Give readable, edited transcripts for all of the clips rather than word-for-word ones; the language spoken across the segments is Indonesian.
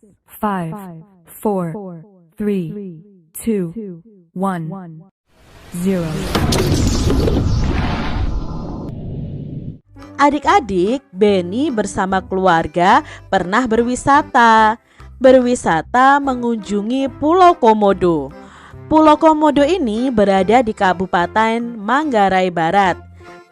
5, 4, 3, 2, 1, 0. Adik-adik, Benny bersama keluarga pernah berwisata. Berwisata mengunjungi Pulau Komodo. Pulau Komodo ini berada di Kabupaten Manggarai Barat.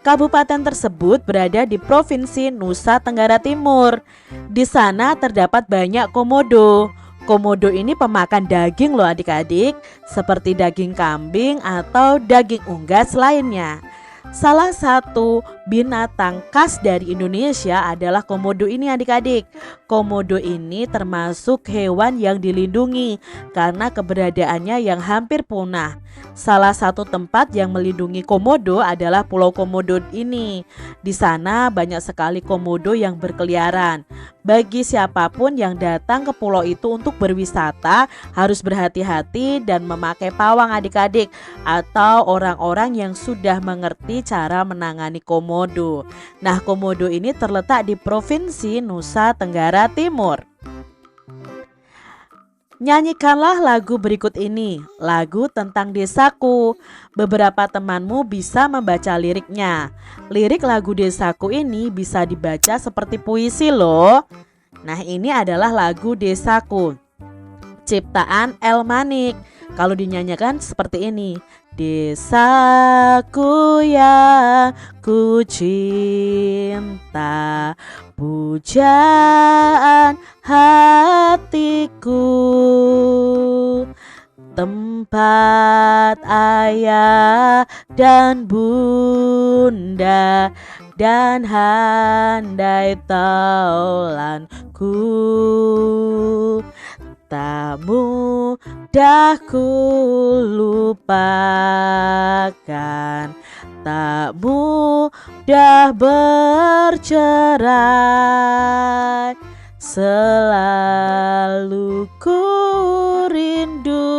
Kabupaten tersebut berada di Provinsi Nusa Tenggara Timur. Di sana terdapat banyak komodo. Komodo ini pemakan daging loh adik-adik, seperti daging kambing atau daging unggas lainnya. Salah satu binatang khas dari Indonesia adalah komodo ini adik-adik. Komodo ini termasuk hewan yang dilindungi karena keberadaannya yang hampir punah. Salah satu tempat yang melindungi komodo adalah Pulau Komodo ini. Di sana banyak sekali komodo yang berkeliaran. Bagi siapapun yang datang ke pulau itu untuk berwisata harus berhati-hati dan memakai pawang adik-adik atau orang-orang yang sudah mengerti cara menangani komodo. Nah, komodo ini terletak di Provinsi Nusa Tenggara Timur. Nyanyikanlah lagu berikut ini, lagu tentang desaku. Beberapa temanmu bisa membaca liriknya. Lirik lagu desaku ini bisa dibaca seperti puisi loh. Nah, ini adalah lagu desaku, ciptaan El Manik. Kalau dinyanyikan seperti ini. Desaku yang ku cinta, pujaan hatiku, tempat ayah dan bunda dan handai taulanku. Tak mudah ku lupakan, tak mudah bercerai, selalu ku rindukan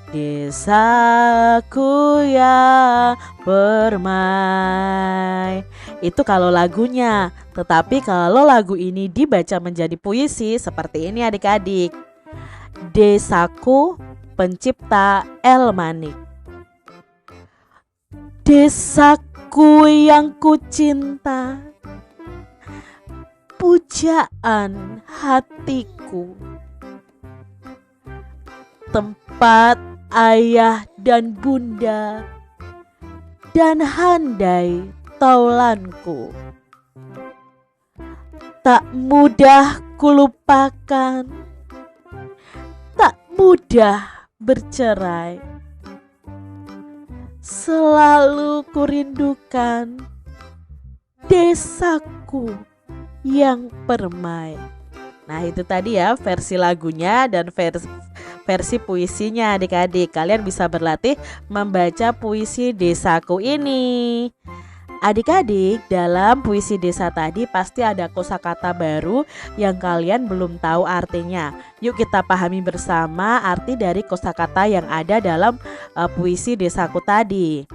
desaku yang permai. Itu kalau lagunya. Tetapi kalau lagu ini dibaca menjadi puisi seperti ini adik-adik. Desaku, pencipta El Manik. Desaku yang ku cinta, pujaan hatiku, tempat ayah dan bunda dan handai taulanku. Tak mudah kulupakan, tak mudah bercerai, selalu kurindukan desaku yang permai. Nah, itu tadi ya versi lagunya dan versi puisinya adik-adik. Kalian bisa berlatih membaca puisi desaku ini. Adik-adik, dalam puisi desa tadi pasti ada kosakata baru yang kalian belum tahu artinya. Yuk kita pahami bersama arti dari kosakata yang ada dalam puisi desaku tadi.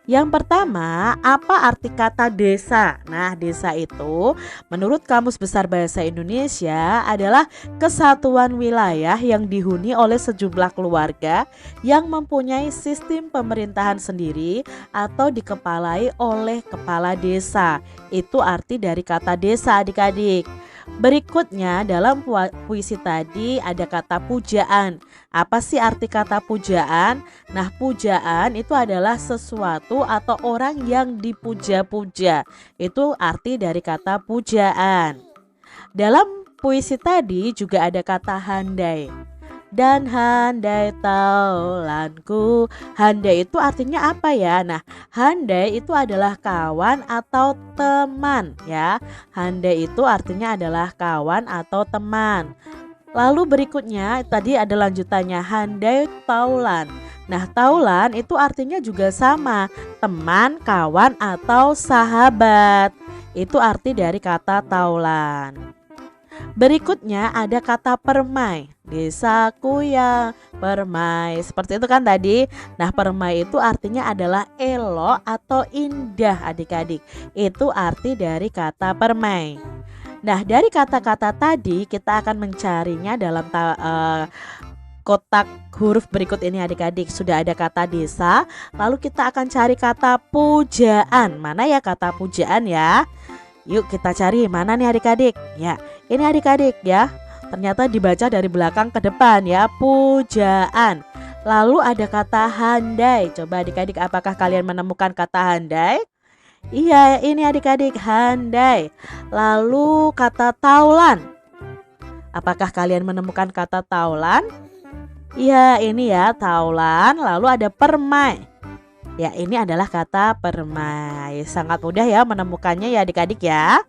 Yang pertama, apa arti kata desa? Nah, desa itu menurut Kamus Besar Bahasa Indonesia adalah kesatuan wilayah yang dihuni oleh sejumlah keluarga yang mempunyai sistem pemerintahan sendiri atau dikepalai oleh kepala desa. Itu arti dari kata desa adik-adik. Berikutnya dalam puisi tadi ada kata pujaan. Apa sih arti kata pujaan? Nah, pujaan itu adalah sesuatu atau orang yang dipuja-puja. Itu arti dari kata pujaan. Dalam puisi tadi juga ada kata handai. Dan handai taulanku. Handai itu artinya apa ya? Nah, handai itu adalah kawan atau teman ya. Handai itu artinya adalah kawan atau teman. Lalu berikutnya tadi ada lanjutannya handai taulan. Nah, taulan itu artinya juga sama, teman, kawan atau sahabat. Itu arti dari kata taulan. Berikutnya ada kata permai. Desaku yang permai. Seperti itu kan tadi. Nah, permai itu artinya adalah elok atau indah adik-adik. Itu arti dari kata permai. Nah, dari kata-kata tadi kita akan mencarinya dalam kotak huruf berikut ini adik-adik. Sudah ada kata desa, lalu kita akan cari kata pujaan. Mana ya kata pujaan ya? Yuk kita cari, mana nih adik-adik? Ya, ini adik-adik ya. Ternyata dibaca dari belakang ke depan ya, pujaan. Lalu ada kata handai. Coba adik-adik, apakah kalian menemukan kata handai? Iya, ini adik-adik, handai. Lalu kata taulan. Apakah kalian menemukan kata taulan? Iya, ini ya, taulan. Lalu ada permai. Ya, ini adalah kata permai. Sangat mudah ya menemukannya ya adik-adik ya.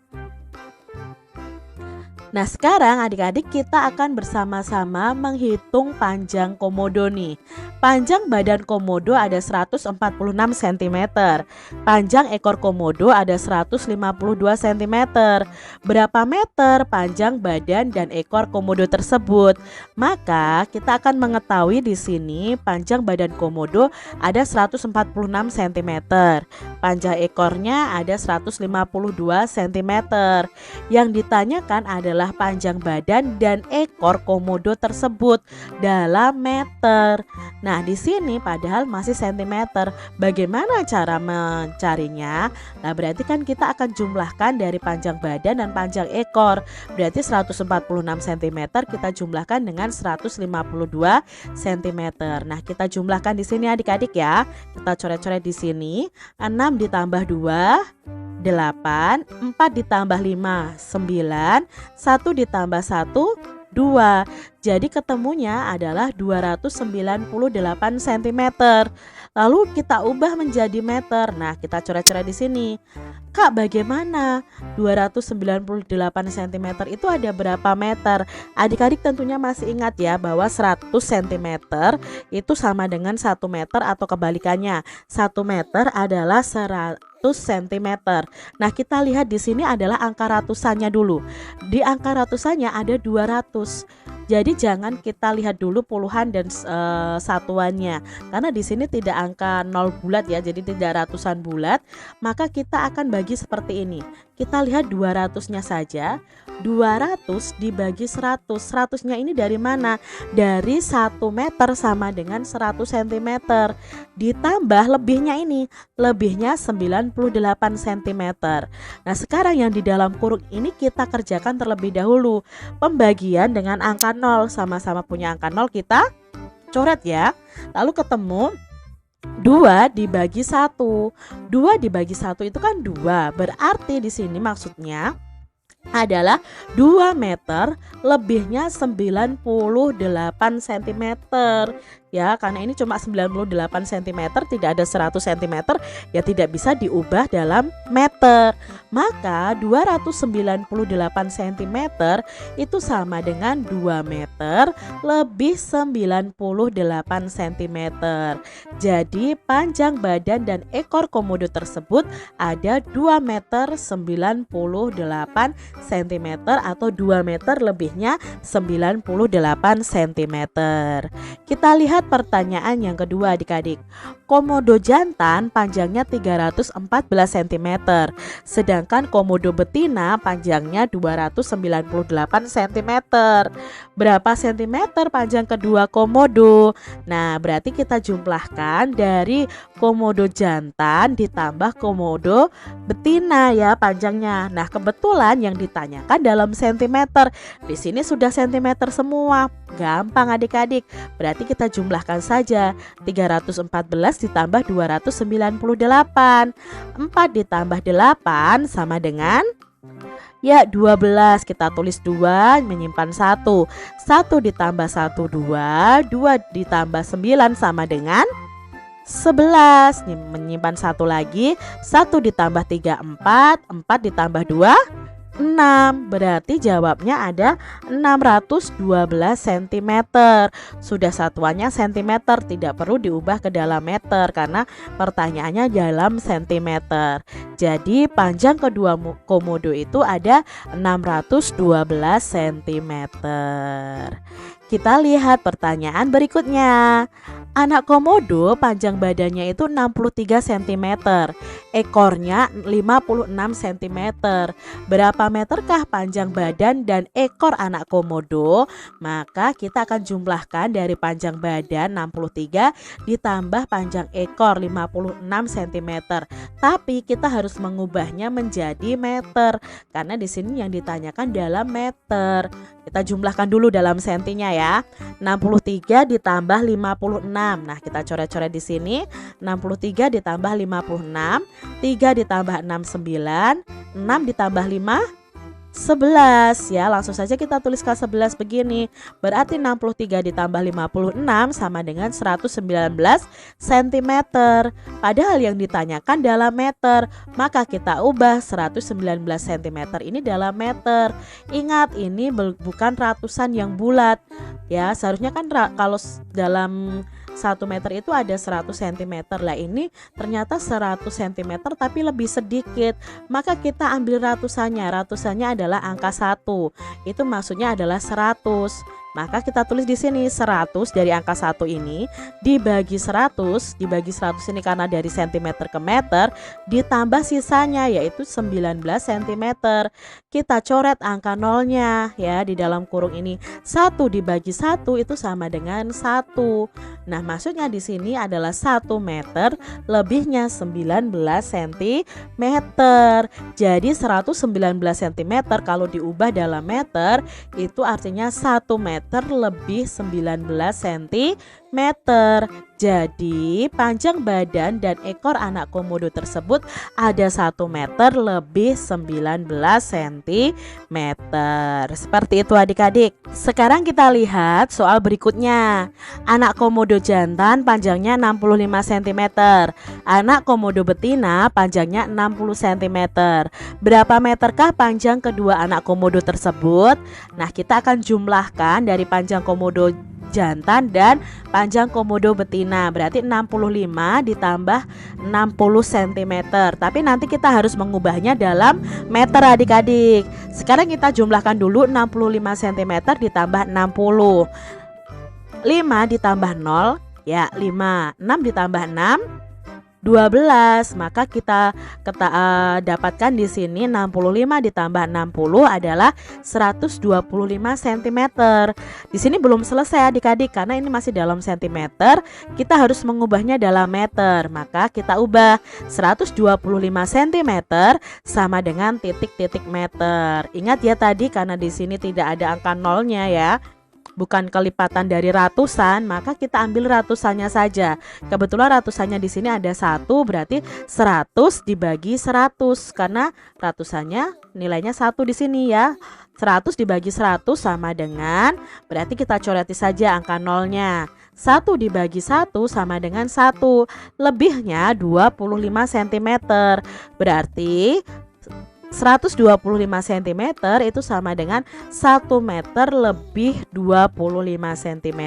Nah, sekarang adik-adik kita akan bersama-sama menghitung panjang komodo nih. Panjang badan komodo ada 146 cm. Panjang ekor komodo ada 152 cm. Berapa meter panjang badan dan ekor komodo tersebut? Maka kita akan mengetahui di sini panjang badan komodo ada 146 cm. Panjang ekornya ada 152 cm. Yang ditanyakan adalah panjang badan dan ekor komodo tersebut dalam meter. Nah, di sini padahal masih cm. Bagaimana cara mencarinya? Nah, berarti kan kita akan jumlahkan dari panjang badan dan panjang ekor. Berarti 146 cm kita jumlahkan dengan 152 cm. Nah, kita jumlahkan di sini adik-adik ya. Kita coret-coret di sini. 6 ditambah 2 8, 4 ditambah 5 9, 1 ditambah 1 2. Jadi ketemunya adalah 298 cm. Lalu kita ubah menjadi meter. Nah, kita coret-coret di sini. Kak, bagaimana? 298 cm itu ada berapa meter? Adik-adik tentunya masih ingat ya bahwa 100 cm itu sama dengan 1 meter atau kebalikannya. 1 meter adalah 100 cm. Nah, kita lihat di sini adalah angka ratusannya dulu. Di angka ratusannya ada 200. Jadi jangan kita lihat dulu puluhan dan satuannya, karena di sini tidak angka 0 bulat ya, jadi tidak ratusan bulat. Maka kita akan bagi seperti ini. Kita lihat 200-nya saja. 200 dibagi 100. 100-nya ini dari mana? Dari 1 meter sama dengan 100 cm. Ditambah lebihnya ini. Lebihnya 98 cm. Nah, sekarang yang di dalam kurung ini kita kerjakan terlebih dahulu. Pembagian dengan angka 0. Sama-sama punya angka 0 kita coret ya. Lalu ketemu 2 dibagi 1. 2 dibagi 1 itu kan 2. Berarti di sini maksudnya adalah 2 meter lebihnya 98 cm ya, karena ini cuma 98 cm, tidak ada 100 cm ya, tidak bisa diubah dalam meter. Maka 298 cm itu sama dengan 2 meter lebih 98 cm. Jadi panjang badan dan ekor komodo tersebut ada 2 meter 98 cm atau 2 meter lebihnya 98 cm. Kita lihat pertanyaan yang kedua adik-adik. Komodo jantan panjangnya 314 cm, sedangkan komodo betina panjangnya 298 cm. Berapa cm panjang kedua komodo? Nah, berarti kita jumlahkan dari komodo jantan ditambah komodo betina ya panjangnya. Nah, kebetulan yang ditanyakan dalam cm. Di sini sudah cm semua. Gampang adik-adik. Berarti kita jumlahkan saja. 314 ditambah 298. 4 ditambah 8 sama dengan ya 12. Kita tulis 2 menyimpan 1. 1 ditambah 1 2. 2 ditambah 9 sama dengan 11. Menyimpan 1 lagi. 1 ditambah 3 4. 4 ditambah 2 6. Berarti jawabnya ada 612 cm. Sudah satuannya cm, tidak perlu diubah ke dalam meter karena pertanyaannya dalam cm. Jadi panjang kedua komodo itu ada 612 cm. Kita lihat pertanyaan berikutnya. Anak komodo panjang badannya itu 63 cm, ekornya 56 cm. Berapa meterkah panjang badan dan ekor anak komodo? Maka kita akan jumlahkan dari panjang badan 63 ditambah panjang ekor 56 cm. Tapi kita harus mengubahnya menjadi meter karena di sini yang ditanyakan dalam meter. Kita jumlahkan dulu dalam sentinya ya. 63 ditambah 56. Nah, kita coret-coret di sini. 63 ditambah 56, 3 ditambah 6 9, 6 ditambah 5 11 ya. Langsung saja kita tuliskan 11 begini. Berarti 63 ditambah 56 sama dengan 119 cm. Padahal yang ditanyakan dalam meter, maka kita ubah 119 cm ini dalam meter. Ingat, ini bukan ratusan yang bulat ya. Seharusnya kan kalau dalam 1 meter itu ada 100 cm. Lah ini ternyata 100 cm tapi lebih sedikit. Maka kita ambil ratusannya. Ratusannya adalah angka 1. Itu maksudnya adalah 100. Maka kita tulis di sini 100 dari angka 1 ini dibagi 100 ini karena dari cm ke meter ditambah sisanya yaitu 19 cm. Kita coret angka nolnya ya di dalam kurung ini. 1 dibagi 1 itu sama dengan 1. Nah, maksudnya di sini adalah 1 meter lebihnya 19 cm. Jadi 119 cm kalau diubah dalam meter itu artinya 1 meter lebih 19 cm. Jadi panjang badan dan ekor anak komodo tersebut ada 1 meter lebih 19 cm. Seperti itu adik-adik. Sekarang kita lihat soal berikutnya. Anak komodo jantan panjangnya 65 cm. Anak komodo betina panjangnya 60 cm. Berapa meterkah panjang kedua anak komodo tersebut? Nah, kita akan jumlahkan dari panjang komodo jantan dan panjang komodo betina. Berarti 65 ditambah 60 cm. Tapi nanti kita harus mengubahnya dalam meter adik-adik. Sekarang kita jumlahkan dulu 65 cm ditambah 60. 5 ditambah 0 ya 5. 6 ditambah 6 12. Maka kita dapatkan di sini 65 ditambah 60 adalah 125 cm. Di sini belum selesai adik-adik karena ini masih dalam cm. Kita harus mengubahnya dalam meter. Maka kita ubah 125 cm sama dengan titik-titik meter. Ingat ya tadi karena di sini tidak ada angka nolnya ya. Bukan kelipatan dari ratusan, maka kita ambil ratusannya saja. Kebetulan ratusannya di sini ada 1, berarti 100 dibagi 100 karena ratusannya nilainya 1 di sini ya. 100 dibagi 100 sama dengan, berarti kita coreti saja angka nolnya. 1 dibagi 1 sama dengan 1. Lebihnya 25 cm. Berarti 125 cm itu sama dengan 1 meter lebih 25 cm.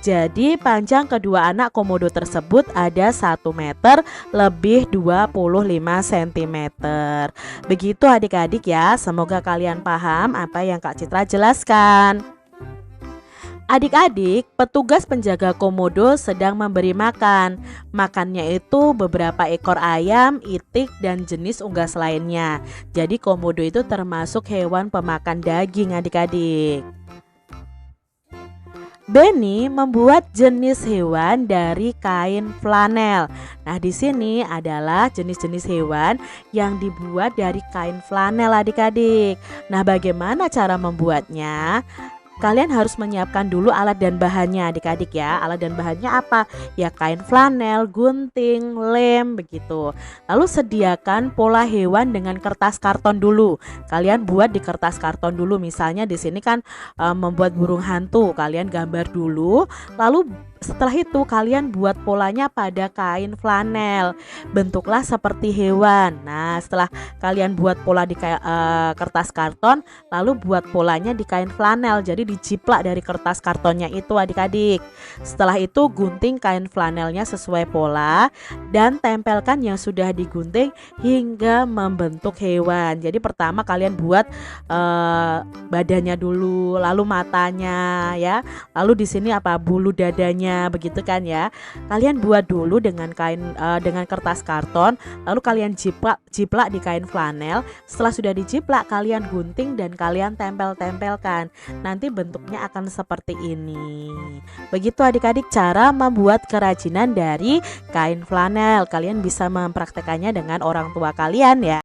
Jadi panjang kedua anak komodo tersebut ada 1 meter lebih 25 cm. Begitu adik-adik ya. Semoga kalian paham apa yang Kak Citra jelaskan. Adik-adik, petugas penjaga komodo sedang memberi makan. Makannya itu beberapa ekor ayam, itik, dan jenis unggas lainnya. Jadi komodo itu termasuk hewan pemakan daging adik-adik. Benny membuat jenis hewan dari kain flanel. Nah, di sini adalah jenis-jenis hewan yang dibuat dari kain flanel adik-adik. Nah, bagaimana cara membuatnya? Kalian harus menyiapkan dulu alat dan bahannya adik-adik ya. Alat dan bahannya apa? Ya kain flanel, gunting, lem begitu. Lalu sediakan pola hewan dengan kertas karton dulu. Kalian buat di kertas karton dulu. Misalnya di sini kan membuat burung hantu. Kalian gambar dulu. Lalu setelah itu kalian buat polanya pada kain flanel. Bentuklah seperti hewan. Nah, setelah kalian buat pola di kertas karton, lalu buat polanya di kain flanel. Jadi jadi dijiplak dari kertas kartonnya itu adik-adik. Setelah itu gunting kain flanelnya sesuai pola dan tempelkan yang sudah digunting hingga membentuk hewan. Jadi pertama kalian buat badannya dulu, lalu matanya ya. Lalu di sini apa, bulu dadanya begitu kan ya. Kalian buat dulu dengan dengan kertas karton, lalu kalian jiplak di kain flanel. Setelah sudah dijiplak, kalian gunting dan kalian tempelkan. Nanti bentuknya akan seperti ini. Begitu adik-adik cara membuat kerajinan dari kain flanel. Kalian bisa mempraktekannya dengan orang tua kalian ya.